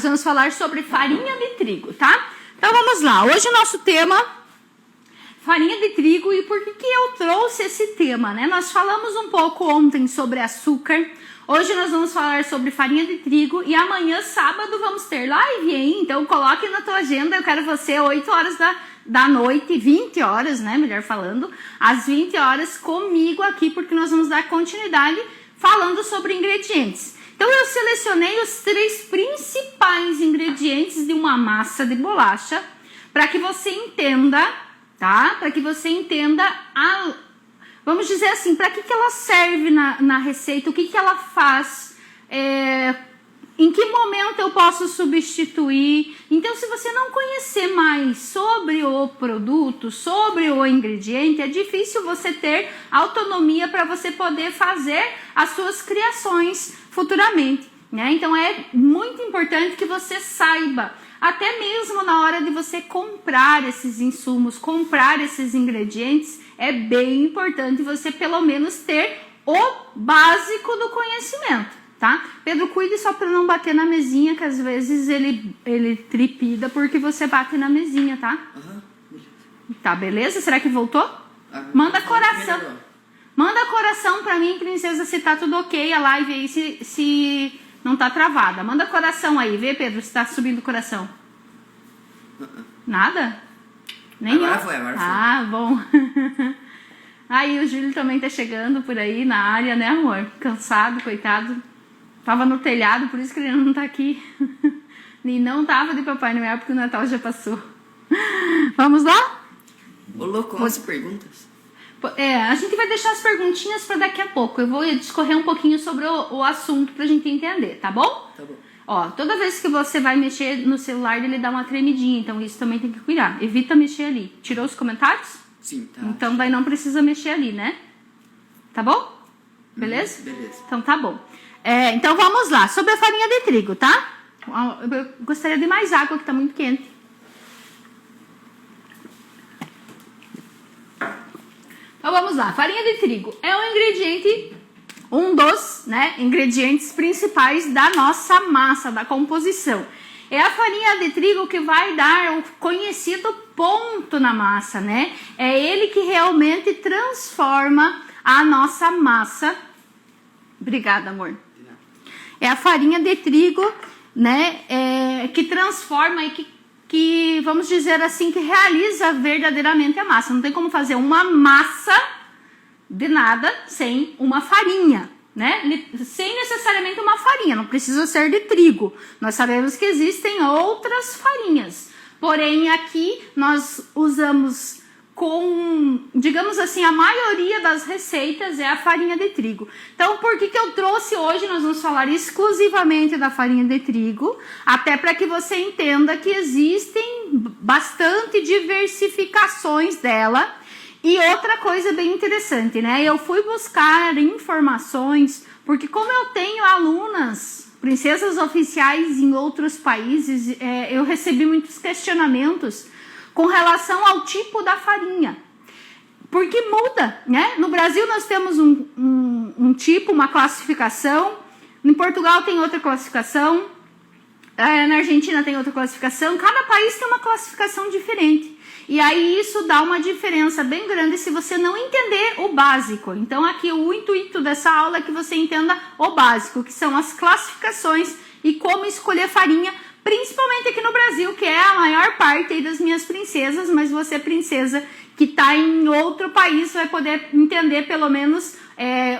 nós vamos falar sobre farinha de trigo, tá? Então vamos lá, hoje o nosso tema, farinha de trigo, e por que eu trouxe esse tema, né? Nós falamos um pouco ontem sobre açúcar, hoje nós vamos falar sobre farinha de trigo e amanhã, sábado, vamos ter live, hein? Então coloque na tua agenda, eu quero você 8 horas da noite, 20 horas, né? Melhor falando, às 20 horas comigo aqui, porque nós vamos dar continuidade falando sobre ingredientes. Então eu selecionei os 3 principais ingredientes de uma massa de bolacha para que você entenda, tá? Para que você entenda vamos dizer assim, para que ela serve na receita, o que ela faz, em que momento eu posso substituir. Então, se você não conhecer mais sobre o produto, sobre o ingrediente, é difícil você ter autonomia para você poder fazer as suas criações futuramente, né? Então, é muito importante que você saiba, até mesmo na hora de você comprar esses insumos, comprar esses ingredientes, é bem importante você pelo menos ter o básico do conhecimento, tá? Pedro, cuide só para não bater na mesinha, que às vezes ele tripida porque você bate na mesinha, tá? Tá, beleza? Será que voltou? Manda coração. Manda coração pra mim, princesa, se tá tudo ok, a live aí, se não tá travada. Manda coração aí, vê, Pedro, se tá subindo o coração. Nada? Nenhum? Agora foi. Ah, bom. Aí o Júlio também tá chegando por aí na área, né, amor? Cansado, coitado. Tava no telhado, por isso que ele não tá aqui. E não tava de Papai Noel, porque o Natal já passou. Vamos lá? Ô, louco, 11 perguntas. A gente vai deixar as perguntinhas para daqui a pouco. Eu vou discorrer um pouquinho sobre o assunto pra gente entender, tá bom? Tá bom. Ó, toda vez que você vai mexer no celular, ele dá uma tremidinha, então isso também tem que cuidar. Evita mexer ali. Tirou os comentários? Sim, tá. Então daí não precisa mexer ali, né? Tá bom? Beleza? Beleza. Então tá bom. Então vamos lá, sobre a farinha de trigo, tá? Eu gostaria de mais água, que tá muito quente. Então vamos lá, farinha de trigo é um ingrediente, um dos, né, ingredientes principais da nossa massa, da composição. É a farinha de trigo que vai dar o conhecido ponto na massa, né? É ele que realmente transforma a nossa massa. Obrigada, amor. É a farinha de trigo, né, que transforma e que, vamos dizer assim, que realiza verdadeiramente a massa. Não tem como fazer uma massa de nada sem uma farinha, né? Sem necessariamente uma farinha, não precisa ser de trigo. Nós sabemos que existem outras farinhas, porém aqui nós usamos digamos assim, a maioria das receitas é a farinha de trigo. Então, por que eu trouxe hoje? Nós vamos falar exclusivamente da farinha de trigo, até para que você entenda que existem bastante diversificações dela. E outra coisa bem interessante, né? Eu fui buscar informações, porque como eu tenho alunas, princesas oficiais em outros países, eu recebi muitos questionamentos com relação ao tipo da farinha, porque muda, né? No Brasil nós temos um tipo, uma classificação, em Portugal tem outra classificação, na Argentina tem outra classificação, cada país tem uma classificação diferente, e aí isso dá uma diferença bem grande se você não entender o básico. Então aqui o intuito dessa aula é que você entenda o básico, que são as classificações e como escolher farinha, principalmente aqui no Brasil, que é a maior parte aí das minhas princesas, mas você, princesa, que está em outro país, vai poder entender pelo menos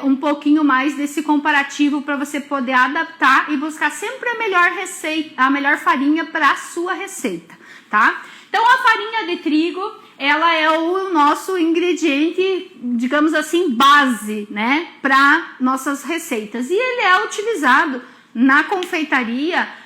um pouquinho mais desse comparativo para você poder adaptar e buscar sempre a melhor receita, a melhor farinha para a sua receita, tá? Então a farinha de trigo, ela é o nosso ingrediente, digamos assim, base, né, para nossas receitas. E ele é utilizado na confeitaria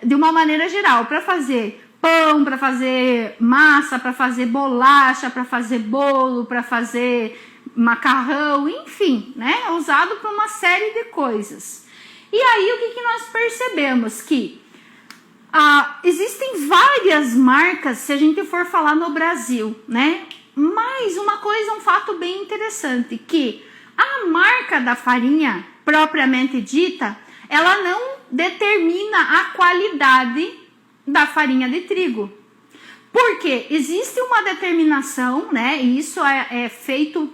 de uma maneira geral, para fazer pão, para fazer massa, para fazer bolacha, para fazer bolo, para fazer macarrão, enfim, né? É usado para uma série de coisas. E aí o que nós percebemos? Que existem várias marcas, se a gente for falar no Brasil, né? Mas uma coisa, um fato bem interessante, que a marca da farinha propriamente dita, ela não determina a qualidade da farinha de trigo. Porque existe uma determinação, né? E isso é feito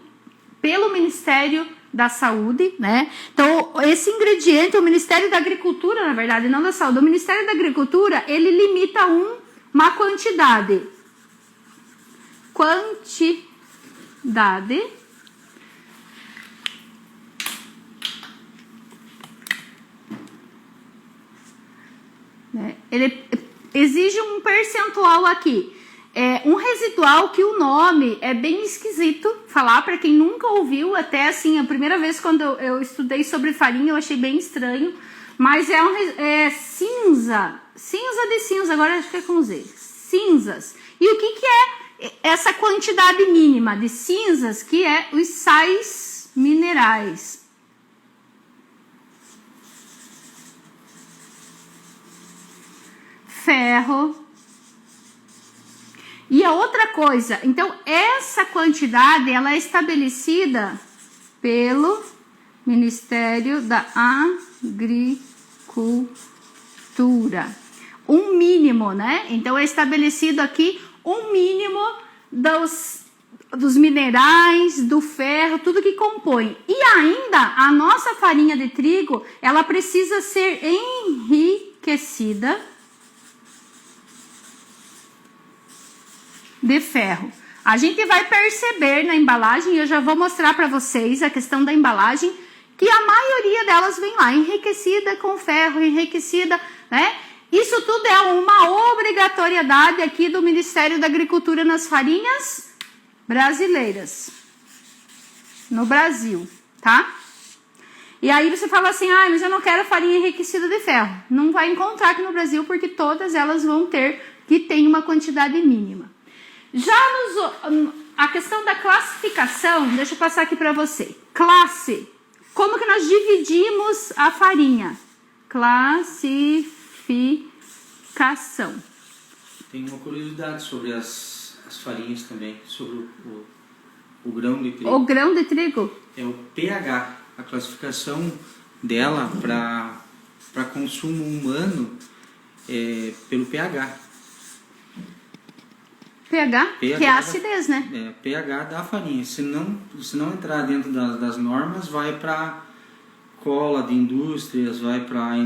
pelo Ministério da Saúde, né? Então, esse ingrediente, o Ministério da Agricultura, na verdade, não da Saúde, o Ministério da Agricultura, ele limita uma quantidade. Né? Ele exige um percentual aqui. Um residual que o nome é bem esquisito falar para quem nunca ouviu, até assim, a primeira vez quando eu estudei sobre farinha eu achei bem estranho, mas cinza de cinza, agora acho que é com Z, cinzas. E o que é essa quantidade mínima de cinzas, que é os sais minerais? Ferro. E a outra coisa, então essa quantidade ela é estabelecida pelo Ministério da Agricultura. Um mínimo, né? Então é estabelecido aqui um mínimo dos minerais, do ferro, tudo que compõe. E ainda a nossa farinha de trigo, ela precisa ser enriquecida de ferro. A gente vai perceber na embalagem, eu já vou mostrar para vocês a questão da embalagem, que a maioria delas vem lá, enriquecida com ferro, enriquecida, né? Isso tudo é uma obrigatoriedade aqui do Ministério da Agricultura nas farinhas brasileiras. No Brasil, tá? E aí você fala assim, mas eu não quero farinha enriquecida de ferro. Não vai encontrar aqui no Brasil, porque todas elas vão ter que tem uma quantidade mínima. Já a questão da classificação, deixa eu passar aqui para você. Classe. Como que nós dividimos a farinha? Classificação. Tem uma curiosidade sobre as farinhas também, sobre o grão de trigo. O grão de trigo? É o pH. A classificação dela para consumo humano é pelo pH. pH, que é a acidez, né? pH da farinha. Se não entrar dentro das normas, vai para cola de indústrias, vai para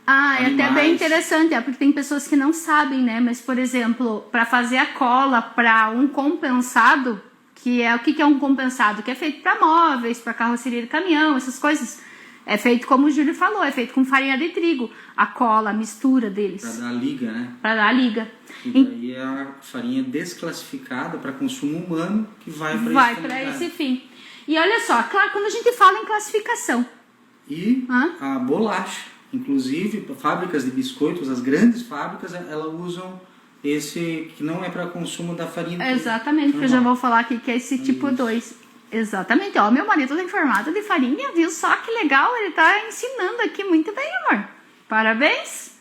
é até bem interessante, porque tem pessoas que não sabem, né? Mas, por exemplo, para fazer a cola para um compensado, que é o que é um compensado? Que é feito para móveis, para carroceria de caminhão, essas coisas. É feito, como o Júlio falou, é feito com farinha de trigo. A cola, a mistura deles. Para dar liga, né? Para dar liga. E daí é a farinha desclassificada para consumo humano que vai para esse fim. E olha só, claro, quando a gente fala em classificação. E a bolacha. Inclusive, fábricas de biscoitos, as grandes fábricas, elas usam esse que não é para consumo da farinha. Exatamente, que eu já vou falar aqui, que é esse tipo 2. Exatamente, ó, meu marido tá informado de farinha, viu? Só que legal, ele tá ensinando aqui muito bem, amor. Parabéns!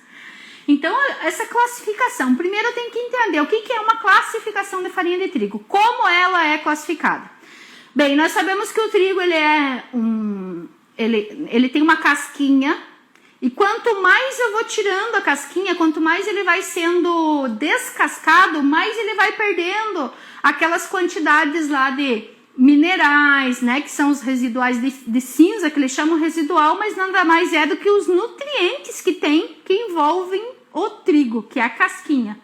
Então, essa classificação, primeiro eu tenho que entender o que é uma classificação de farinha de trigo, como ela é classificada. Bem, nós sabemos que o trigo, ele tem uma casquinha, e quanto mais eu vou tirando a casquinha, quanto mais ele vai sendo descascado, mais ele vai perdendo aquelas quantidades lá de minerais, né, que são os residuais de cinza, que eles chamam residual, mas nada mais é do que os nutrientes que tem, que envolvem o trigo, que é a casquinha.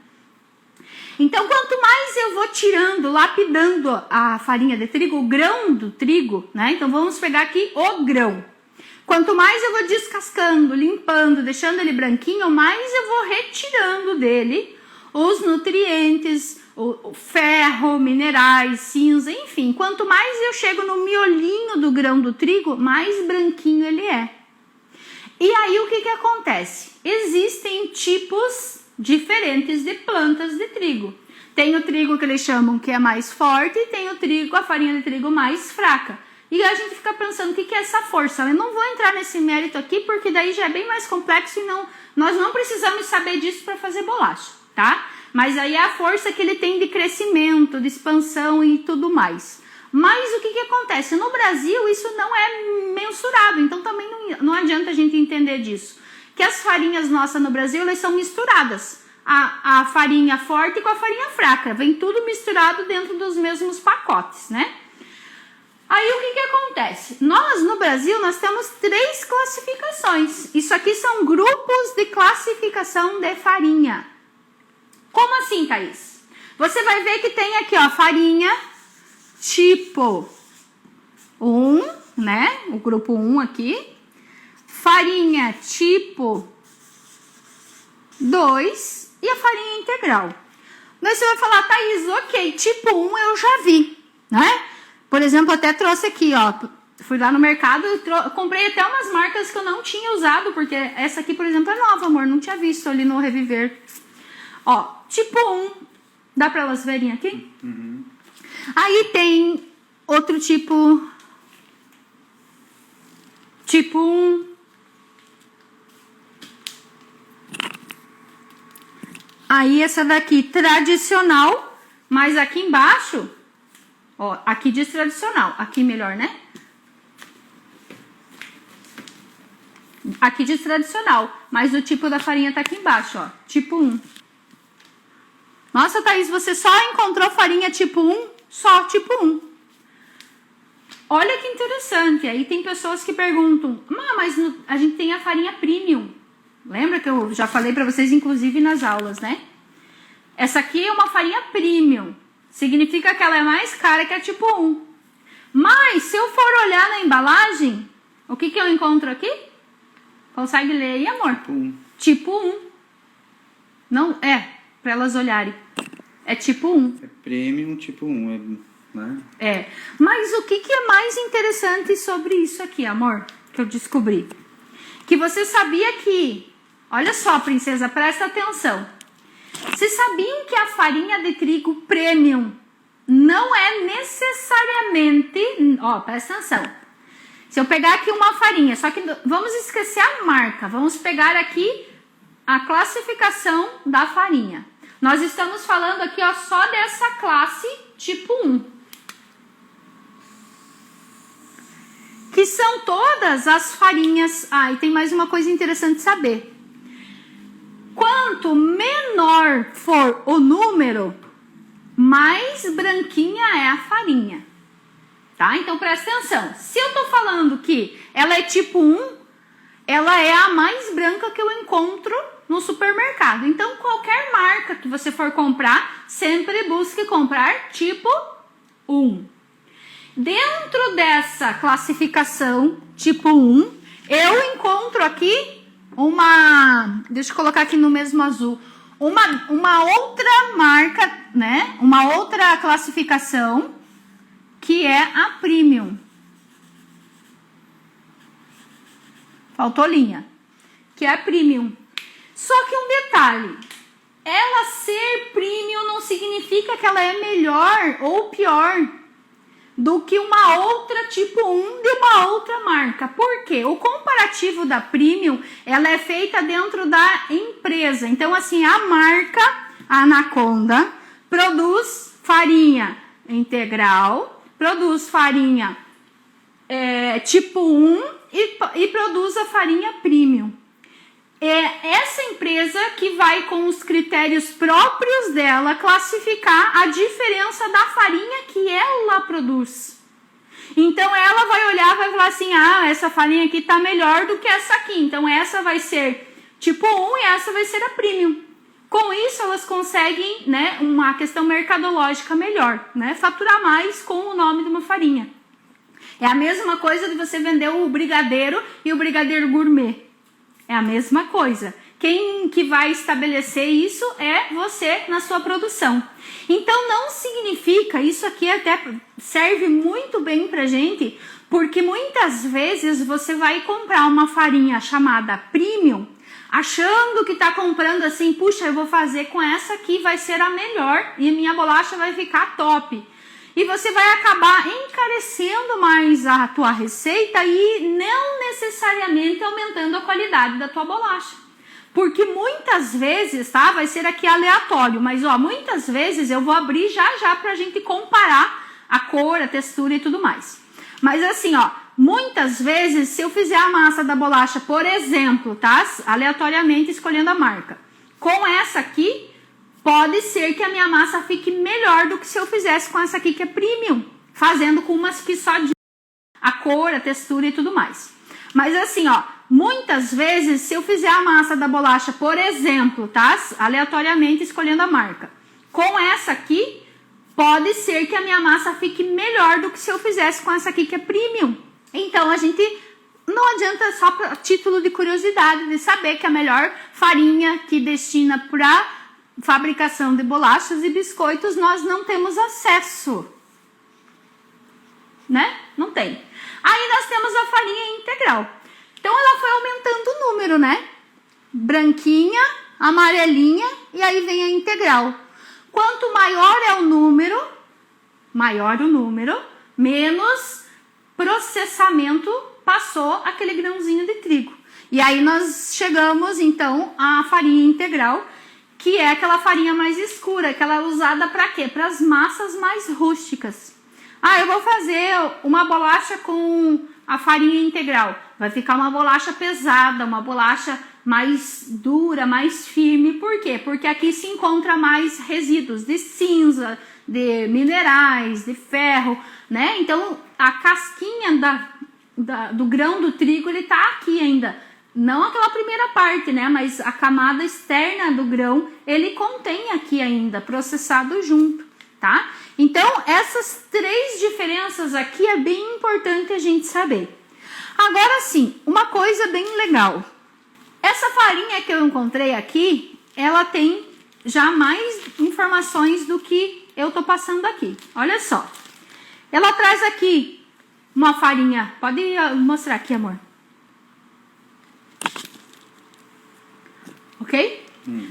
Então, quanto mais eu vou tirando, lapidando a farinha de trigo, o grão do trigo, né, então vamos pegar aqui o grão. Quanto mais eu vou descascando, limpando, deixando ele branquinho, mais eu vou retirando dele os nutrientes, o ferro, minerais, cinza, enfim. Quanto mais eu chego no miolinho do grão do trigo, mais branquinho ele é. E aí o que acontece? Existem tipos diferentes de plantas de trigo. Tem o trigo que eles chamam que é mais forte e tem o trigo, a farinha de trigo mais fraca. E a gente fica pensando o que é essa força. Eu não vou entrar nesse mérito aqui porque daí já é bem mais complexo e nós não precisamos saber disso para fazer bolacha, tá? Mas aí é a força que ele tem de crescimento, de expansão e tudo mais. Mas o que acontece? No Brasil isso não é mensurado, então também não adianta a gente entender disso. que as farinhas nossas no Brasil, elas são misturadas. A farinha forte com a farinha fraca. Vem tudo misturado dentro dos mesmos pacotes, né? Aí o que acontece? Nós, no Brasil, nós temos 3 classificações. Isso aqui são grupos de classificação de farinha. Como assim, Thaís? Você vai ver que tem aqui, ó, farinha tipo 1, né? O grupo 1 aqui. Farinha tipo 2 e a farinha integral. Daí você vai falar, Thaís, ok, tipo 1 eu já vi, né? Por exemplo, até trouxe aqui, ó, fui lá no mercado e comprei até umas marcas que eu não tinha usado, porque essa aqui, por exemplo, é nova, amor, não tinha visto ali no Reviver. Ó, tipo 1, dá pra elas verem aqui? Uhum. Aí tem outro tipo 1. Aí essa daqui, tradicional, mas aqui embaixo, ó, aqui diz tradicional, aqui melhor, né? Aqui diz tradicional, mas o tipo da farinha tá aqui embaixo, ó, tipo 1. Nossa, Thaís, você só encontrou farinha tipo 1? Só tipo 1. Olha que interessante, aí tem pessoas que perguntam, mas a gente tem a farinha premium. Lembra que eu já falei para vocês, inclusive, nas aulas, né? Essa aqui é uma farinha premium. Significa que ela é mais cara que a tipo 1. Mas, se eu for olhar na embalagem, o que eu encontro aqui? Consegue ler aí, amor? Tipo 1. Tipo 1. Não, para elas olharem. É tipo 1. É premium tipo 1, né? Mas o que é mais interessante sobre isso aqui, amor? Que eu descobri. Que você sabia que... Olha só, princesa, presta atenção. Vocês sabiam que a farinha de trigo premium não é necessariamente... Ó, presta atenção. Se eu pegar aqui uma farinha, só que vamos esquecer a marca. Vamos pegar aqui a classificação da farinha. Nós estamos falando aqui, ó, só dessa classe tipo 1. Que são todas as farinhas... e tem mais uma coisa interessante de saber. Quanto menor for o número, mais branquinha é a farinha. Tá? Então, presta atenção. Se eu tô falando que ela é tipo 1, ela é a mais branca que eu encontro no supermercado. Então, qualquer marca que você for comprar, sempre busque comprar tipo 1. Dentro dessa classificação tipo 1, eu encontro aqui deixa eu colocar aqui no mesmo azul, uma outra marca, né? Uma outra classificação, que é a premium. Faltou linha. Que é a premium. Só que um detalhe, ela ser premium não significa que ela é melhor ou pior do que uma outra tipo 1 de uma outra marca. Por quê? O comparativo da premium, ela é feita dentro da empresa. Então, assim, a marca Anaconda produz farinha integral, produz farinha tipo 1 e produz a farinha premium. É essa empresa que vai, com os critérios próprios dela, classificar a diferença da farinha que ela produz. Então, ela vai olhar e vai falar assim, essa farinha aqui tá melhor do que essa aqui. Então, essa vai ser tipo 1 e essa vai ser a premium. Com isso, elas conseguem, né, uma questão mercadológica melhor, né, faturar mais com o nome de uma farinha. É a mesma coisa de você vender o brigadeiro e o brigadeiro gourmet. É a mesma coisa. Quem que vai estabelecer isso é você na sua produção. Então, não significa, isso aqui até serve muito bem pra gente, porque muitas vezes você vai comprar uma farinha chamada premium, achando que tá comprando assim, puxa, eu vou fazer com essa aqui, vai ser a melhor e a minha bolacha vai ficar top. E você vai acabar encarecendo mais a tua receita e não necessariamente aumentando a qualidade da tua bolacha. Porque muitas vezes, tá? Vai ser aqui aleatório, mas ó, muitas vezes eu vou abrir já pra gente comparar a cor, a textura e tudo mais. Mas assim, ó, muitas vezes, se eu fizer a massa da bolacha, por exemplo, tá? Aleatoriamente escolhendo a marca, com essa aqui, pode ser que a minha massa fique melhor do que se eu fizesse com essa aqui que é premium, fazendo com umas que só de a cor, a textura e tudo mais. Mas assim, ó, muitas vezes, se eu fizer a massa da bolacha, por exemplo, tá? Aleatoriamente escolhendo a marca, com essa aqui, pode ser que a minha massa fique melhor do que se eu fizesse com essa aqui que é premium. Então, a gente não adianta só para título de curiosidade de saber que a melhor farinha que destina para fabricação de bolachas e biscoitos nós não temos acesso, né? Não tem. Aí nós temos a farinha integral. Então ela foi aumentando o número, né? Branquinha, amarelinha e aí vem a integral. Quanto maior é o número, menos processamento passou aquele grãozinho de trigo. E aí nós chegamos então à farinha integral, que é aquela farinha mais escura, que ela é usada para quê? Para as massas mais rústicas. Ah, eu vou fazer uma bolacha com a farinha integral. Vai ficar uma bolacha pesada, uma bolacha mais dura, mais firme. Por quê? Porque aqui se encontra mais resíduos de cinza, de minerais, de ferro, né? Então, a casquinha do grão do trigo, ele tá aqui ainda. Não aquela primeira parte, né? Mas a camada externa do grão, ele contém aqui ainda, processado junto, tá? Então, essas três diferenças aqui é bem importante a gente saber. Agora sim, uma coisa bem legal. Essa farinha que eu encontrei aqui, ela tem já mais informações do que eu tô passando aqui. Olha só. Ela traz aqui uma farinha. Pode mostrar aqui, amor. Ok?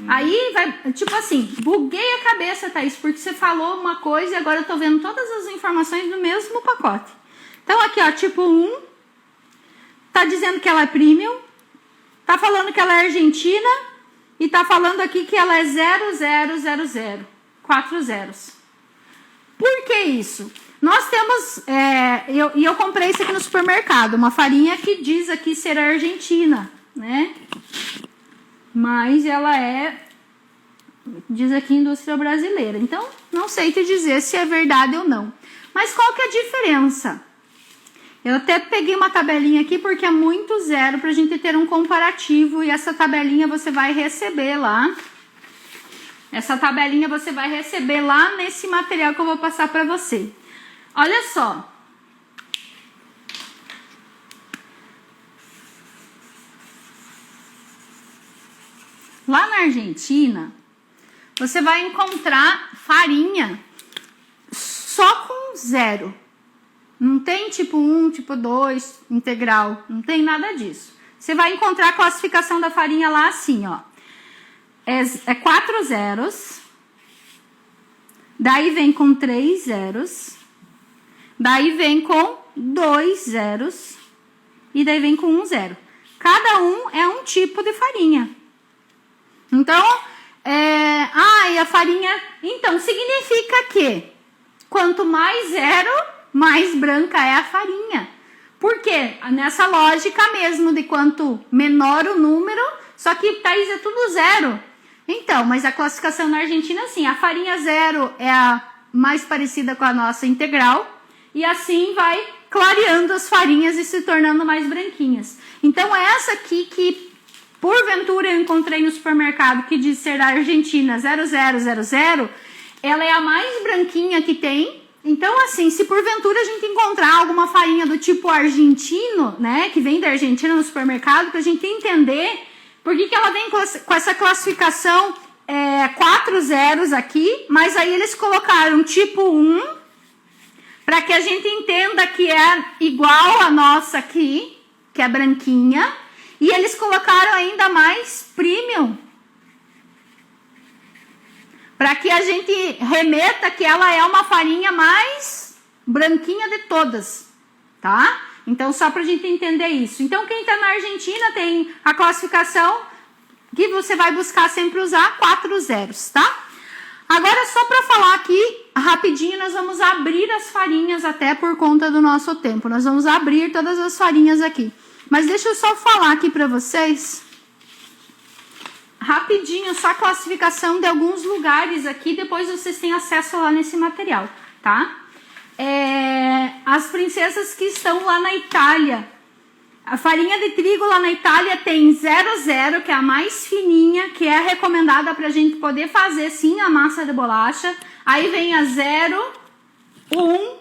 Aí vai, tipo assim, buguei a cabeça, Thaís, porque você falou uma coisa e agora eu tô vendo todas as informações no mesmo pacote. Então aqui, ó, tipo 1, tá dizendo que ela é premium, tá falando que ela é argentina e tá falando aqui que ela é 0000, 4 zeros. Por que isso? Nós temos, eu comprei isso aqui no supermercado, uma farinha que diz aqui ser argentina, né? Mas ela diz aqui indústria brasileira. Então, não sei te dizer se é verdade ou não. Mas qual que é a diferença? Eu até peguei uma tabelinha aqui porque é muito zero para a gente ter um comparativo. E essa tabelinha você vai receber lá. Essa tabelinha você vai receber lá nesse material que eu vou passar para você. Olha só. Lá na Argentina, você vai encontrar farinha só com 0. Não tem tipo 1, tipo 2, integral. Não tem nada disso. Você vai encontrar a classificação da farinha lá assim, ó. É 4 zeros. Daí vem com 3 zeros. Daí vem com 2 zeros. E daí vem com 1 zero. Cada um é um tipo de farinha. Então, e a farinha... Então, significa que quanto mais zero, mais branca é a farinha. Por quê? Nessa lógica mesmo de quanto menor o número, só que, Thaís, é tudo zero. Então, mas a classificação na Argentina, assim, a farinha zero é a mais parecida com a nossa integral, e assim vai clareando as farinhas e se tornando mais branquinhas. Então, essa aqui que... porventura eu encontrei no supermercado que diz ser da Argentina 0000, ela é a mais branquinha que tem. Então, assim, se porventura a gente encontrar alguma farinha do tipo argentino, né, que vem da Argentina no supermercado, pra gente entender por que ela vem com essa classificação 4 zeros aqui, mas aí eles colocaram tipo 1, para que a gente entenda que é igual a nossa aqui, que é branquinha. E eles colocaram ainda mais premium, para que a gente remeta que ela é uma farinha mais branquinha de todas, tá? Então, só para a gente entender isso. Então, quem está na Argentina tem a classificação que você vai buscar sempre usar 4 zeros, tá? Agora, só para falar aqui, rapidinho, nós vamos abrir as farinhas até por conta do nosso tempo. Nós vamos abrir todas as farinhas aqui. Mas deixa eu só falar aqui para vocês, rapidinho, só a classificação de alguns lugares aqui. Depois vocês têm acesso lá nesse material, tá? As princesas que estão lá na Itália. A farinha de trigo lá na Itália tem 00, que é a mais fininha, que é recomendada para a gente poder fazer sim a massa de bolacha. Aí vem a 0, 1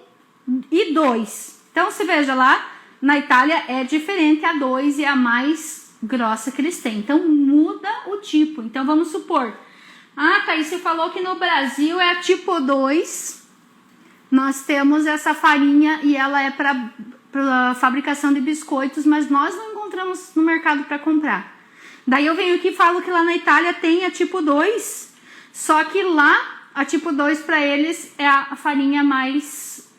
e 2. Então você veja lá, na Itália é diferente, a 2 e a mais grossa que eles têm. Então muda o tipo. Então vamos supor, Thaís, você falou que no Brasil é a tipo 2. Nós temos essa farinha e ela é para fabricação de biscoitos, mas nós não encontramos no mercado para comprar. Daí eu venho aqui e falo que lá na Itália tem a tipo 2, só que lá a tipo 2 para eles é a farinha mais,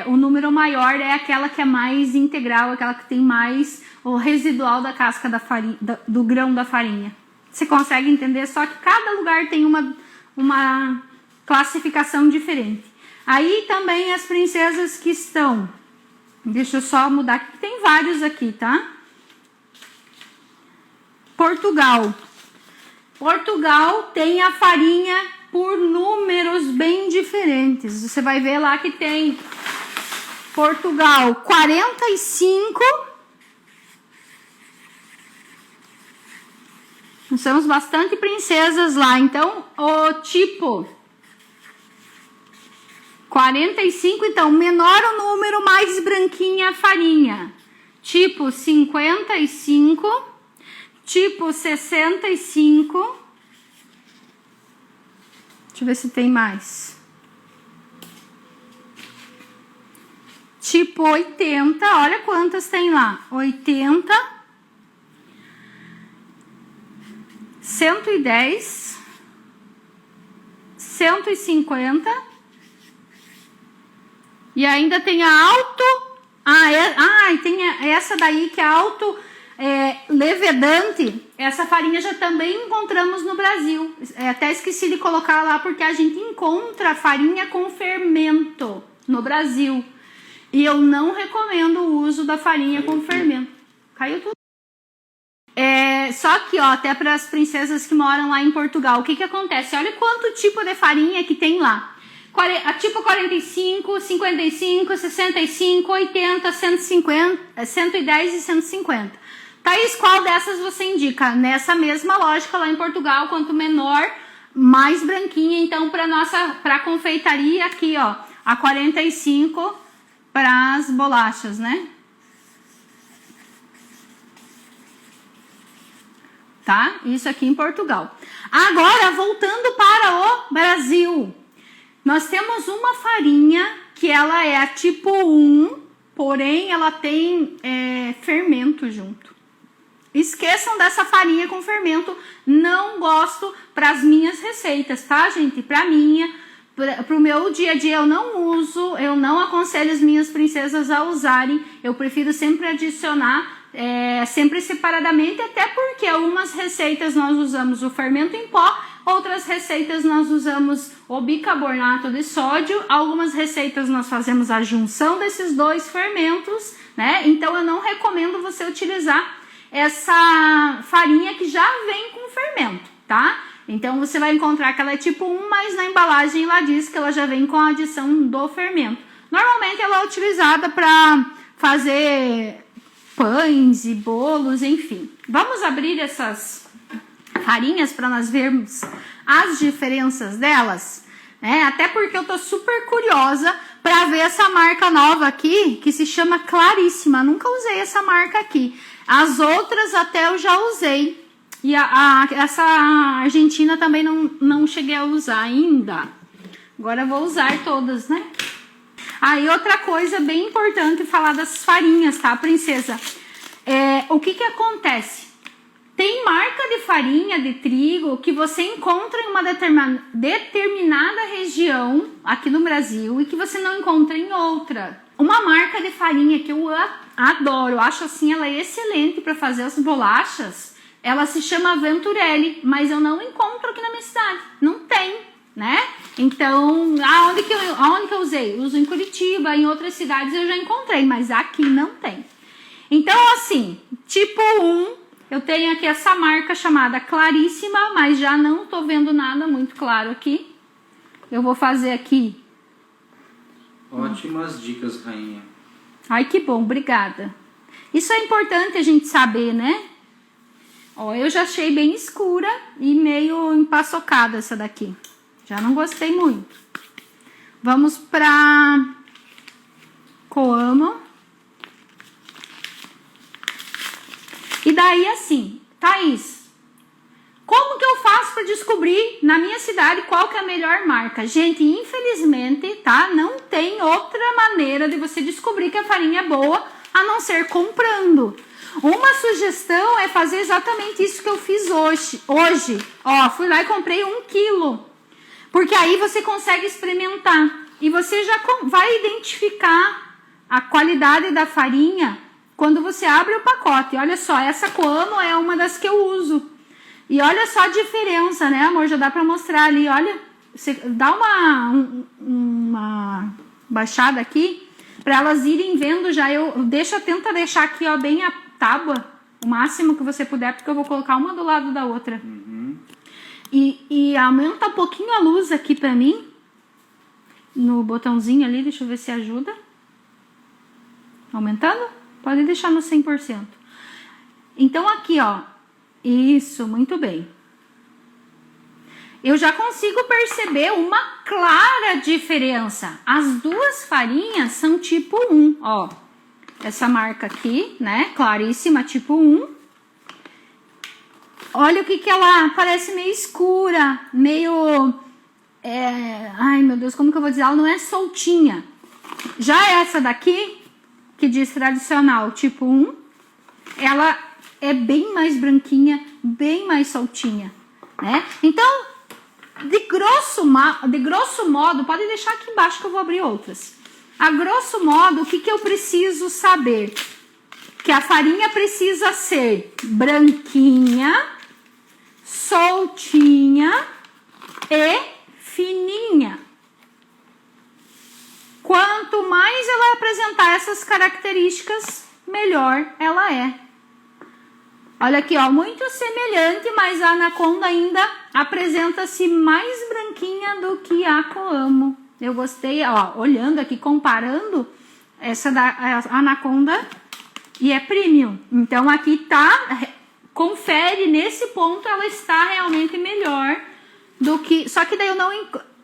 o número maior é aquela que é mais integral, aquela que tem mais o residual da casca da farinha, do grão da farinha. Você consegue entender? Só que cada lugar tem uma classificação diferente. Aí também as princesas que estão... Deixa eu só mudar aqui, tem vários aqui, tá? Portugal. Portugal tem a farinha por números bem diferentes. Você vai ver lá que tem Portugal 45. Nós temos bastante princesas lá, então o tipo 45, então, menor o número, mais branquinha a farinha. Tipo 55, tipo 65. Deixa eu ver se tem mais. Tipo 80, olha quantas tem lá. 80, 110, 150. E ainda tem a alto, tem essa daí que é alto levedante. Essa farinha já também encontramos no Brasil. Até esqueci de colocar lá porque a gente encontra farinha com fermento no Brasil. E eu não recomendo o uso da farinha com fermento. Caiu tudo. Só que, ó, até para as princesas que moram lá em Portugal, o que acontece? Olha quanto tipo de farinha que tem lá. A tipo 45, 55, 65, 80, 150, 110 e 150. Thaís, qual dessas você indica? Nessa mesma lógica lá em Portugal, quanto menor, mais branquinha. Então, para a confeitaria aqui, ó, a 45 para as bolachas, né? Tá? Isso aqui em Portugal. Agora, voltando para o Brasil. Nós temos uma farinha que ela é a tipo 1, porém ela tem fermento junto. Esqueçam dessa farinha com fermento, não gosto para as minhas receitas, tá, gente? Para o meu dia a dia eu não uso, eu não aconselho as minhas princesas a usarem, eu prefiro sempre adicionar sempre separadamente, até porque algumas receitas nós usamos o fermento em pó, outras receitas nós usamos o bicarbonato de sódio, algumas receitas nós fazemos a junção desses dois fermentos, né? Então eu não recomendo você utilizar essa farinha que já vem com fermento, tá? Então você vai encontrar que ela é tipo 1, mas na embalagem ela diz que ela já vem com a adição do fermento. Normalmente ela é utilizada para fazer pães e bolos, enfim. Vamos abrir essas farinhas para nós vermos as diferenças delas, né? Até porque eu tô super curiosa para ver essa marca nova aqui, que se chama Claríssima. Nunca usei essa marca aqui. As outras até eu já usei. E essa Argentina também não cheguei a usar ainda. Agora eu vou usar todas, né? Aí outra coisa bem importante falar das farinhas, tá, princesa? O que acontece? Tem marca de farinha de trigo que você encontra em uma determinada região aqui no Brasil e que você não encontra em outra. Uma marca de farinha que eu adoro, eu acho assim, ela é excelente para fazer as bolachas. Ela se chama Venturelli, mas eu não encontro aqui na minha cidade. Não tem. né? Então, aonde que eu usei? Uso em Curitiba, em outras cidades eu já encontrei, mas aqui não tem. Então, assim, tipo 1, eu tenho aqui essa marca chamada Claríssima, mas já não tô vendo nada muito claro aqui. Eu vou fazer aqui. Ótimas dicas, rainha. Ai, que bom, obrigada. Isso é importante a gente saber, né? Ó, eu já achei bem escura e meio empaçocada essa daqui. Já não gostei muito. Vamos pra Coamo. E daí assim, Thaís, como que eu faço para descobrir na minha cidade qual que é a melhor marca? Gente, infelizmente, tá? Não tem outra maneira de você descobrir que a farinha é boa a não ser comprando. Uma sugestão é fazer exatamente isso que eu fiz hoje. Ó, fui lá e comprei 1 quilo. Porque aí você consegue experimentar. E você já vai identificar a qualidade da farinha quando você abre o pacote. Olha só, essa Coamo é uma das que eu uso. E olha só a diferença, né, amor? Já dá pra mostrar ali, olha. Você dá uma baixada aqui para elas irem vendo já. Eu tenta deixar aqui, ó, bem a tábua, o máximo que você puder, porque eu vou colocar uma do lado da outra. E aumenta um pouquinho a luz aqui pra mim, no botãozinho ali, deixa eu ver se ajuda. Aumentando? Pode deixar no 100%. Então aqui, ó, isso, muito bem. Eu já consigo perceber uma clara diferença. As duas farinhas são tipo 1, ó. Essa marca aqui, né, Claríssima, tipo 1. Olha o que ela parece meio escura, meio... ai, meu Deus, como que eu vou dizer? Ela não é soltinha. Já essa daqui, que diz tradicional, tipo 1, ela é bem mais branquinha, bem mais soltinha, né? Então, de grosso modo, pode deixar aqui embaixo que eu vou abrir outras. A grosso modo, o que eu preciso saber? Que a farinha precisa ser branquinha, soltinha e fininha. Quanto mais ela apresentar essas características, melhor ela é. Olha aqui, ó, muito semelhante, mas a Anaconda ainda apresenta-se mais branquinha do que a Coamo. Eu gostei, ó, olhando aqui, comparando essa da Anaconda e é premium. Então aqui tá, confere nesse ponto, ela está realmente melhor do que... Só que daí eu não...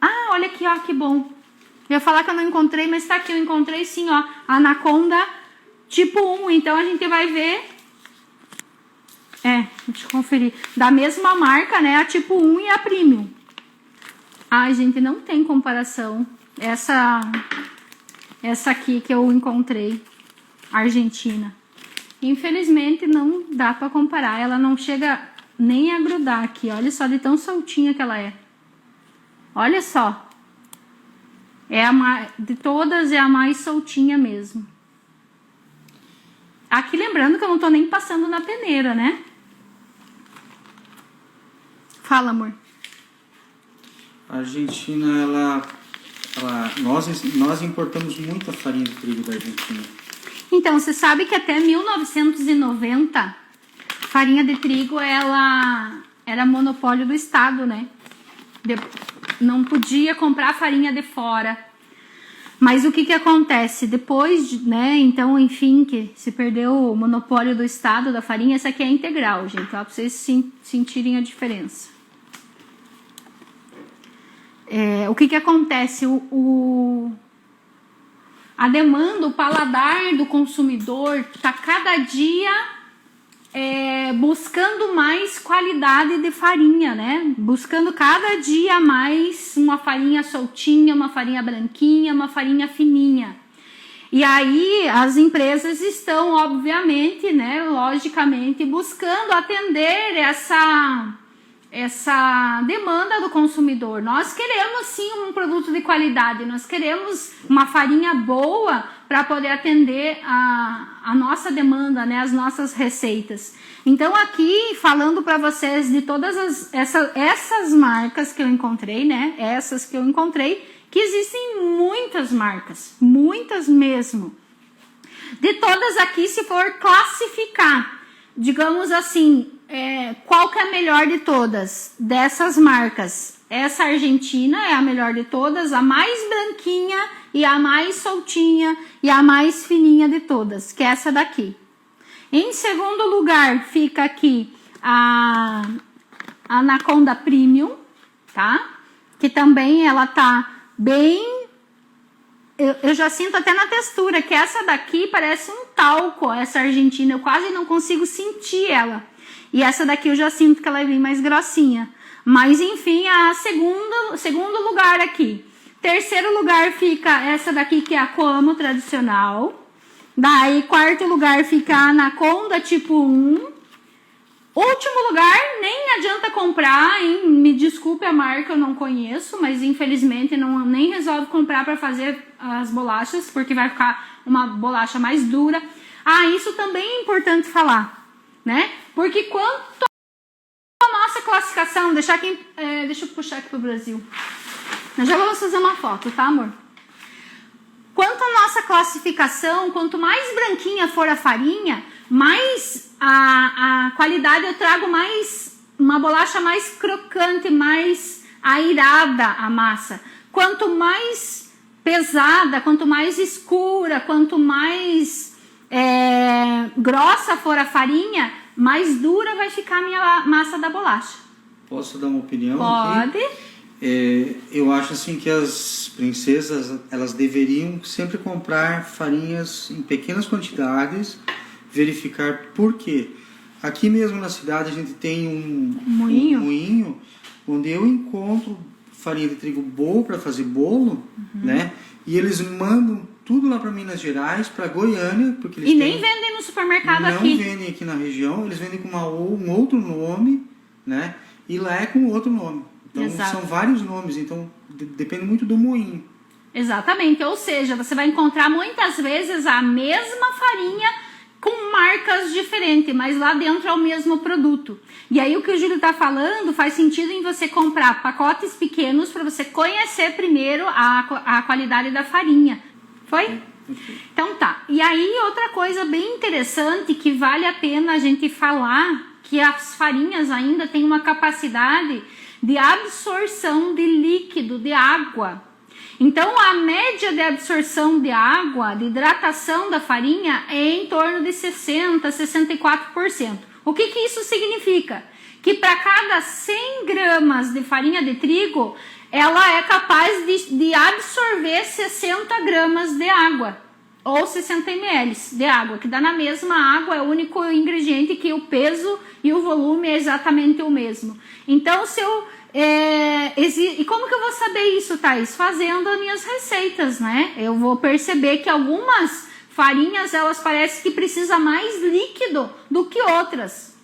Ah, olha aqui, ó, que bom. Eu ia falar que eu não encontrei, mas tá aqui, eu encontrei sim, ó, Anaconda tipo 1. Então a gente vai ver... deixa eu conferir. Da mesma marca, né? A tipo 1 e a Premium. Ai, gente, não tem comparação. Essa aqui que eu encontrei, Argentina. Infelizmente, não dá pra comparar. Ela não chega nem a grudar aqui. Olha só de tão soltinha que ela é. Olha só. De todas, é a mais soltinha mesmo. Aqui, lembrando que eu não tô nem passando na peneira, né? Fala, amor. A Argentina, nós importamos muita farinha de trigo da Argentina. Então, você sabe que até 1990, farinha de trigo, ela era monopólio do Estado, né? Não podia comprar farinha de fora. Mas o que acontece? Depois, né, então, enfim, que se perdeu o monopólio do Estado da farinha, essa aqui é integral, gente, ó, pra vocês sentirem a diferença. O que acontece? A demanda, o paladar do consumidor está cada dia buscando mais qualidade de farinha, né? Buscando cada dia mais uma farinha soltinha, uma farinha branquinha, uma farinha fininha. E aí as empresas estão, obviamente, né, logicamente, buscando atender essa demanda do consumidor. Nós queremos sim um produto de qualidade, nós queremos uma farinha boa para poder atender a nossa demanda, né, as nossas receitas. Então aqui falando para vocês de todas essas marcas que eu encontrei, né, que existem muitas marcas, muitas mesmo. De todas aqui, se for classificar, digamos assim, qual que é a melhor de todas dessas marcas? Essa argentina é a melhor de todas, a mais branquinha e a mais soltinha e a mais fininha de todas, que é essa daqui. Em segundo lugar fica aqui a Anaconda Premium, tá? Que também ela tá bem... Eu já sinto até na textura, que essa daqui parece um talco, essa argentina, eu quase não consigo sentir ela. E essa daqui eu já sinto que ela é bem mais grossinha. Mas enfim, a segundo lugar aqui. Terceiro lugar fica essa daqui, que é a Coamo tradicional. Daí, quarto lugar fica a Anaconda tipo 1. Último lugar, nem adianta comprar, hein? Me desculpe a marca, eu não conheço, mas infelizmente nem resolve comprar para fazer as bolachas, porque vai ficar uma bolacha mais dura. Isso também é importante falar, né? Porque quanto a nossa classificação, deixa eu puxar aqui pro Brasil. Nós já vamos fazer uma foto, tá, amor? Quanto a nossa classificação, quanto mais branquinha for a farinha, mais a qualidade eu trago mais, uma bolacha mais crocante, mais airada a massa. Quanto mais pesada, quanto mais escura, quanto mais grossa for a farinha, mais dura vai ficar a minha massa da bolacha. Posso dar uma opinião? Pode. Aqui? Eu acho assim que as princesas, elas deveriam sempre comprar farinhas em pequenas quantidades, verificar por quê. Aqui mesmo na cidade a gente tem um moinho onde eu encontro farinha de trigo boa para fazer bolo, né? E eles mandam tudo lá para Minas Gerais, para Goiânia, porque eles nem vendem no supermercado aqui. Não vendem aqui na região, eles vendem com um outro nome, né? E lá é com outro nome. Então, exato, são vários nomes, então depende muito do moinho. Exatamente, ou seja, você vai encontrar muitas vezes a mesma farinha com marcas diferentes, mas lá dentro é o mesmo produto. E aí o que o Júlio está falando faz sentido em você comprar pacotes pequenos para você conhecer primeiro a qualidade da farinha. Foi? Então tá. E aí outra coisa bem interessante que vale a pena a gente falar, que as farinhas ainda têm uma capacidade de absorção de líquido, de água. Então, a média de absorção de água, de hidratação da farinha é em torno de 60%, 64%. O que isso significa? Que para cada 100 gramas de farinha de trigo, ela é capaz de absorver 60 gramas de água, ou 60 ml de água, que dá na mesma água, é o único ingrediente que o peso e o volume é exatamente o mesmo. Então, e como que eu vou saber isso, Thaís? Fazendo as minhas receitas, né? Eu vou perceber que algumas farinhas, elas parecem que precisam mais líquido do que outras.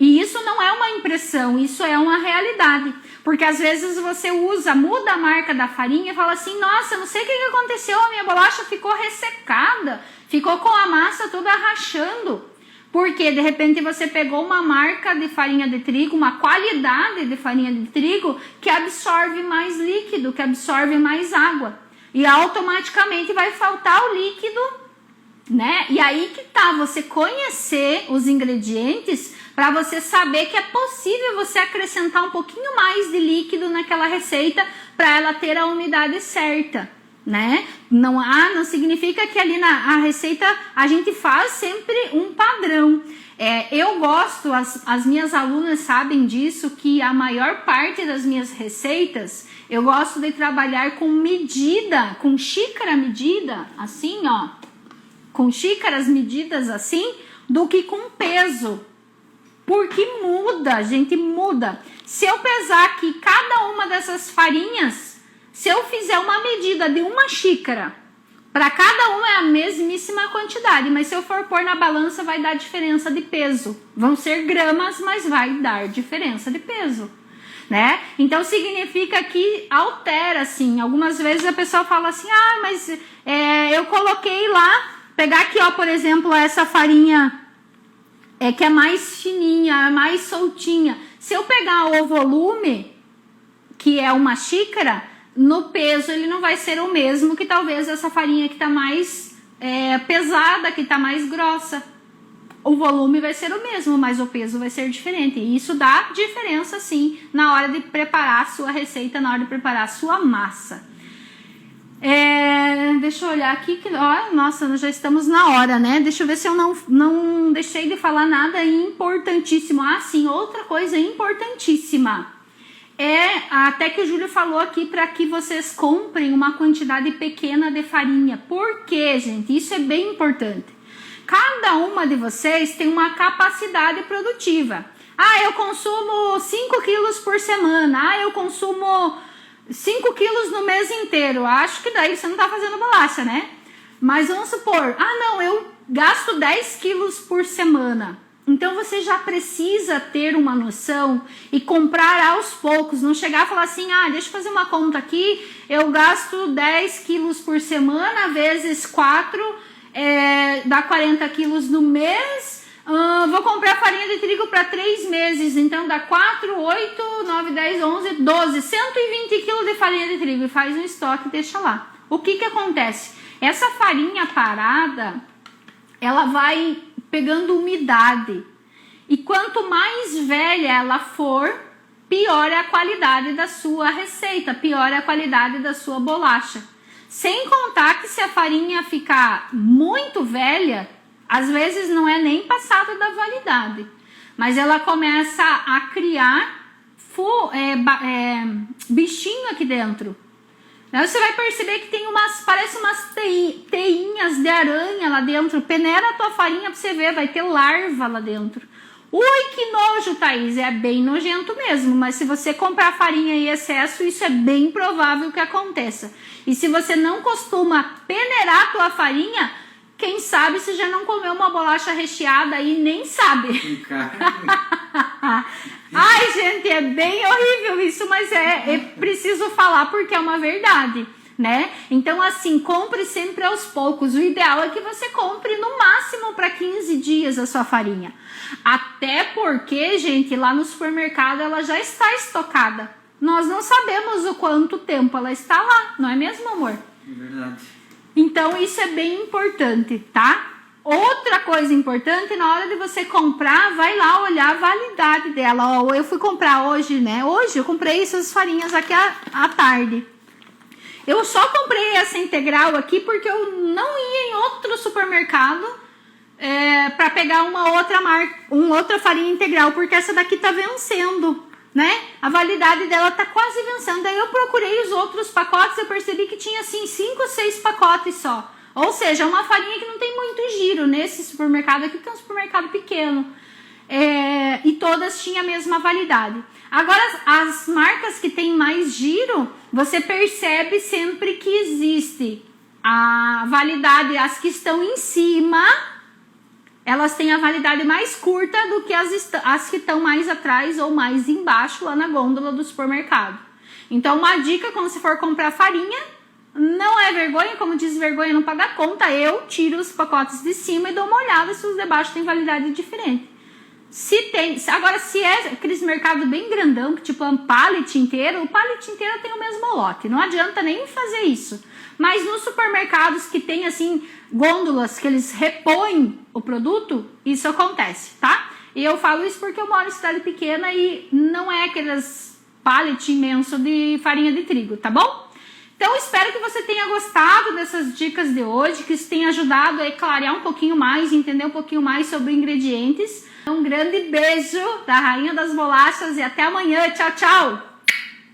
E isso não é uma impressão, isso é uma realidade. Porque às vezes você muda a marca da farinha e fala assim, nossa, não sei o que aconteceu, a minha bolacha ficou ressecada, ficou com a massa toda rachando. Porque de repente você pegou uma marca de farinha de trigo, uma qualidade de farinha de trigo que absorve mais líquido, que absorve mais água. E automaticamente vai faltar o líquido, né? E aí que tá, você conhecer os ingredientes para você saber que é possível você acrescentar um pouquinho mais de líquido naquela receita para ela ter a umidade certa, né? Não significa que ali na receita a gente faz sempre um padrão. Eu gosto, as minhas alunas sabem disso, que a maior parte das minhas receitas eu gosto de trabalhar com medida, com xícara medida, assim, ó, com xícaras medidas assim, do que com peso. Porque muda, gente, muda. Se eu pesar aqui cada uma dessas farinhas, se eu fizer uma medida de uma xícara, para cada uma é a mesmíssima quantidade, mas se eu for pôr na balança vai dar diferença de peso. Vão ser gramas, mas vai dar diferença de peso. né? Então significa que altera, assim. Algumas vezes a pessoa fala assim, mas eu coloquei lá, pegar aqui, ó, por exemplo, essa farinha que é mais fininha, é mais soltinha. Se eu pegar o volume, que é uma xícara, no peso ele não vai ser o mesmo que talvez essa farinha que tá mais pesada, que tá mais grossa. O volume vai ser o mesmo, mas o peso vai ser diferente. E isso dá diferença, sim, na hora de preparar a sua receita, na hora de preparar a sua massa. Deixa eu olhar aqui, nossa, nós já estamos na hora, né? Deixa eu ver se eu não deixei de falar nada importantíssimo. Sim, outra coisa importantíssima. Até que o Júlio falou aqui para que vocês comprem uma quantidade pequena de farinha. Por quê, gente? Isso é bem importante. Cada uma de vocês tem uma capacidade produtiva. Eu consumo 5 quilos por semana. Eu consumo 5 quilos no mês inteiro. Acho que daí você não tá fazendo bolacha, né? Mas vamos supor, não, eu gasto 10 quilos por semana. Então você já precisa ter uma noção e comprar aos poucos. Não chegar a falar assim, deixa eu fazer uma conta aqui. Eu gasto 10 quilos por semana vezes 4... dá 40 quilos no mês, vou comprar farinha de trigo para 3 meses, então dá 4, 8, 9, 10, 11, 12, 120 quilos de farinha de trigo e faz um estoque e deixa lá. O que acontece? Essa farinha parada, ela vai pegando umidade e quanto mais velha ela for, pior é a qualidade da sua receita, pior é a qualidade da sua bolacha. Sem contar que se a farinha ficar muito velha, às vezes não é nem passada da validade, mas ela começa a criar bichinho aqui dentro. Então você vai perceber que tem parece umas teinhas de aranha lá dentro. Peneira a tua farinha pra você ver, vai ter larva lá dentro. Ui, que nojo, Thaís, é bem nojento mesmo, mas se você comprar farinha em excesso, isso é bem provável que aconteça. E se você não costuma peneirar a tua farinha, quem sabe você já não comeu uma bolacha recheada e nem sabe. Ai, gente, é bem horrível isso, mas é preciso falar porque é uma verdade, né? Então, assim, compre sempre aos poucos. O ideal é que você compre no máximo para 15 dias a sua farinha. Até porque, gente, lá no supermercado ela já está estocada. Nós não sabemos o quanto tempo ela está lá, não é mesmo, amor? É verdade. Então, isso é bem importante, tá? Outra coisa importante, na hora de você comprar, vai lá olhar a validade dela. Eu fui comprar hoje, né? Hoje eu comprei essas farinhas aqui à tarde. Eu só comprei essa integral aqui porque eu não ia em outro supermercado para pegar uma outra farinha integral, porque essa daqui tá vencendo, né? A validade dela tá quase vencendo. Daí eu procurei os outros pacotes, eu percebi que tinha assim 5 ou 6 pacotes só. Ou seja, uma farinha que não tem muito giro nesse supermercado aqui, que é um supermercado pequeno. E todas tinham a mesma validade. Agora, as marcas que tem mais giro, você percebe sempre que existe a validade, as que estão em cima, elas têm a validade mais curta do que as que estão mais atrás ou mais embaixo lá na gôndola do supermercado. Então, uma dica quando você for comprar farinha, não é vergonha, como diz vergonha não pagar conta, eu tiro os pacotes de cima e dou uma olhada se os de baixo têm validade diferente. Agora, se é aqueles mercados bem grandão, que tipo um pallet inteiro, o pallet inteiro tem o mesmo lote, não adianta nem fazer isso. Mas nos supermercados que tem assim gôndolas que eles repõem o produto, isso acontece, tá? E eu falo isso porque eu moro em cidade pequena e não é aqueles pallet imenso de farinha de trigo, tá bom? Então, espero que você tenha gostado dessas dicas de hoje, que isso tenha ajudado a clarear um pouquinho mais, entender um pouquinho mais sobre ingredientes. Um grande beijo da Rainha das Bolachas e até amanhã. Tchau, tchau!